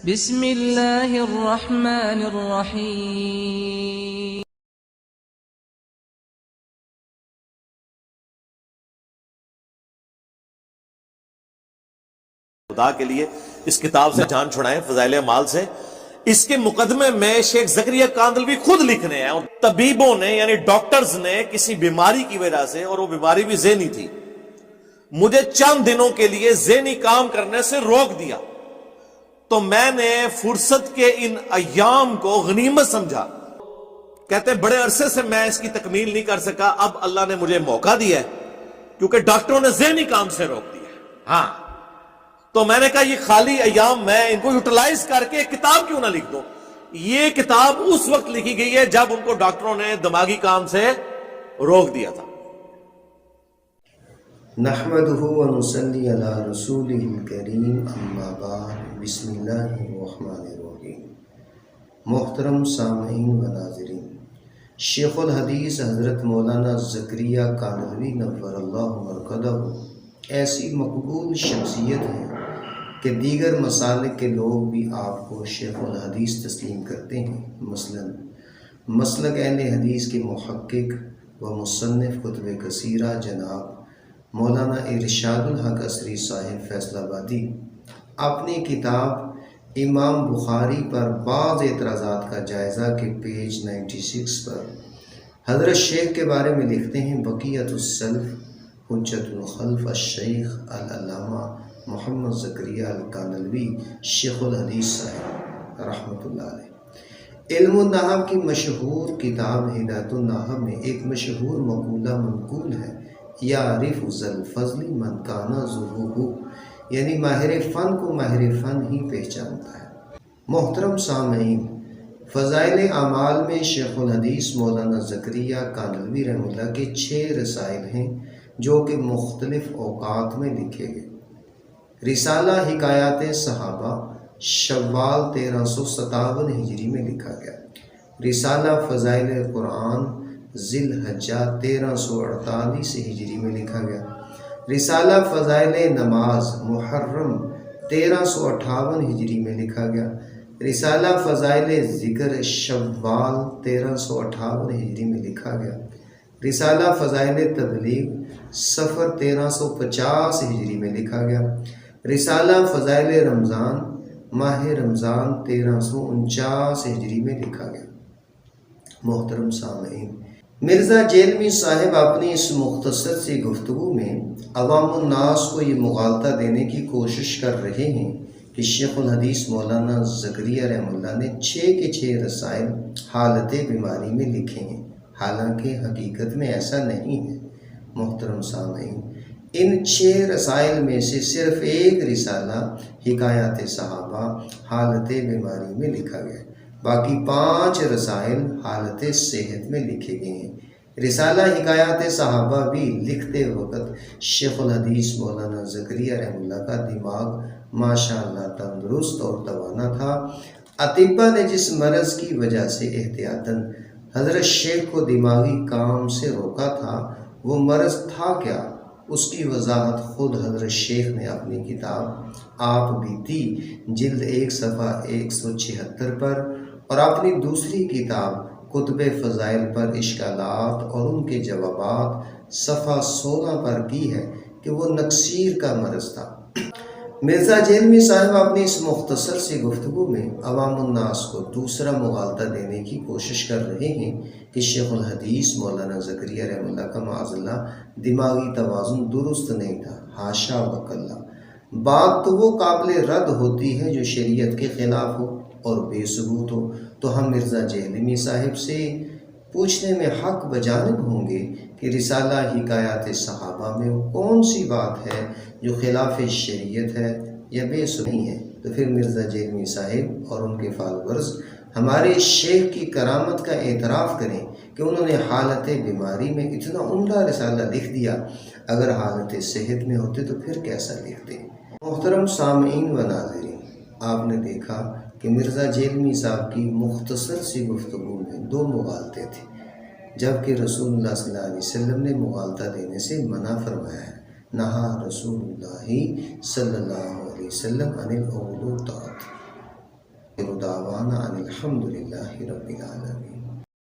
بسم اللہ الرحمن الرحیم۔ خدا کے لیے اس کتاب سے جان چھڑائیں، فضائل اعمال سے۔ اس کے مقدمے میں شیخ زکریا کاندلوی خود لکھنے ہیں، اور طبیبوں نے یعنی ڈاکٹرز نے کسی بیماری کی وجہ سے، اور وہ بیماری بھی ذہنی تھی، مجھے چند دنوں کے لیے ذہنی کام کرنے سے روک دیا، تو میں نے فرصت کے ان ایام کو غنیمت سمجھا۔ کہتے ہیں بڑے عرصے سے میں اس کی تکمیل نہیں کر سکا، اب اللہ نے مجھے موقع دیا ہے کیونکہ ڈاکٹروں نے ذہنی کام سے روک دیا۔ ہاں، تو میں نے کہا یہ خالی ایام میں ان کو یوٹیلائز کر کے ایک کتاب کیوں نہ لکھ دو۔ یہ کتاب اس وقت لکھی گئی ہے جب ان کو ڈاکٹروں نے دماغی کام سے روک دیا تھا۔ نحمده ونصلي على رسوله الكريم اما بعد، بسم اللہ الرحمن الرحیم۔ محترم سامعین و ناظرین، شیخ الحدیث حضرت مولانا زکریا کاندلوی نور اللہ مرقدہ ایسی مقبول شخصیت ہیں کہ دیگر مسالک کے لوگ بھی آپ کو شیخ الحدیث تسلیم کرتے ہیں۔ مثلاً مسلک اہل حدیث کے محقق و مصنف کتب کثیرہ جناب مولانا ارشاد الحق عصری صاحب فیصل آبادی اپنی کتاب امام بخاری پر بعض اعتراضات کا جائزہ کے پیج 96 پر حضرت شیخ کے بارے میں لکھتے ہیں: بقیت السلف حجت الخلف الشیخ العلامہ محمد زکریا الکاندلوی شیخ الحدیث صاحب رحمۃ اللہ علیہ۔ علم النحو کی مشہور کتاب ہدایت النحو میں ایک مشہور مقولہ منقول ہے: یعرف ذا الفضل من کان ذوہ، یعنی ماہر فن کو ماہر فن ہی پہچانتا ہے۔ محترم سامعین، فضائل اعمال میں شیخ الحدیث مولانا زکریا کاندلوی رحمہ اللہ کے 6 رسائل ہیں جو کہ مختلف اوقات میں لکھے گئے۔ رسالہ حکایات صحابہ شوال 1357 ہجری میں لکھا گیا۔ رسالہ فضائل قرآن ذی الحجہ 1348 ہجری میں لکھا گیا۔ رسالہ فضائل نماز محرم 1358 ہجری میں لکھا گیا۔ رسالہ فضائل ذکر شوال 1358 ہجری میں لکھا گیا۔ رسالہ فضائل تبلیغ صفر 1350 ہجری میں لکھا گیا۔ رسالہ فضائل رمضان ماہ رمضان 1349 ہجری میں لکھا گیا۔ محترم سامعین، مرزا جیلمی صاحب اپنی اس مختصر سی گفتگو میں عوام الناس کو یہ مغالطہ دینے کی کوشش کر رہے ہیں کہ شیخ الحدیث مولانا زکریا رحمہ اللہ نے 6 کے 6 رسائل حالت بیماری میں لکھے ہیں، حالانکہ حقیقت میں ایسا نہیں ہے۔ محترم سامعین، ان 6 رسائل میں سے صرف ایک رسالہ حکایات صحابہ حالت بیماری میں لکھا گیا ہے، باقی 5 رسائل حالت صحت میں لکھے گئے ہیں۔ رسالہ حکایات صحابہ بھی لکھتے وقت شیخ الحدیث مولانا زکریا رحمہ اللہ کا دماغ ماشاءاللہ تندرست اور توانا تھا۔ اطباء نے جس مرض کی وجہ سے احتیاطاً حضرت شیخ کو دماغی کام سے روکا تھا، وہ مرض تھا کیا، اس کی وضاحت خود حضرت شیخ نے اپنی کتاب آپ بیتی جلد 1 صفحہ 176 پر اور اپنی دوسری کتاب کتب فضائل پر اشکالات اور ان کے جوابات صفحہ 16 پر کی ہے کہ وہ نکسیر کا مرض تھا۔ مرزا جیلمی صاحب اپنی اس مختصر سی گفتگو میں عوام الناس کو دوسرا مغالطہ دینے کی کوشش کر رہے ہیں کہ شیخ الحدیث مولانا زکریا رحمہ اللہ کا معاذ اللہ دماغی توازن درست نہیں تھا۔ حاشا وکلا، بات تو وہ قابل رد ہوتی ہے جو شریعت کے خلاف ہو اور بے ثبوت ہو، تو ہم مرزا جیلمی صاحب سے پوچھنے میں حق بجانب ہوں گے کہ رسالہ حکایات صحابہ میں کون سی بات ہے جو خلاف شریعت ہے یا بے ثبوت ہے۔ تو پھر مرزا جیلمی صاحب اور ان کے فالورز ہمارے شیخ کی کرامت کا اعتراف کریں کہ انہوں نے حالت بیماری میں اتنا عمدہ رسالہ لکھ دیا، اگر حالت صحت میں ہوتے تو پھر کیسا لکھتے۔ محترم سامعین و ناظرین، آپ نے دیکھا کہ مرزا جیلمی صاحب کی مختصر سی گفتگو میں 2 مغالطے تھے، جبکہ رسول اللہ صلی اللہ علیہ وسلم نے مغالطہ دینے سے منع فرمایا ہے۔ نہا رسول اللہ صلی اللہ علیہ وسلم عن الغلوطات۔ دعوانا ان الحمد للہ رب العالمین.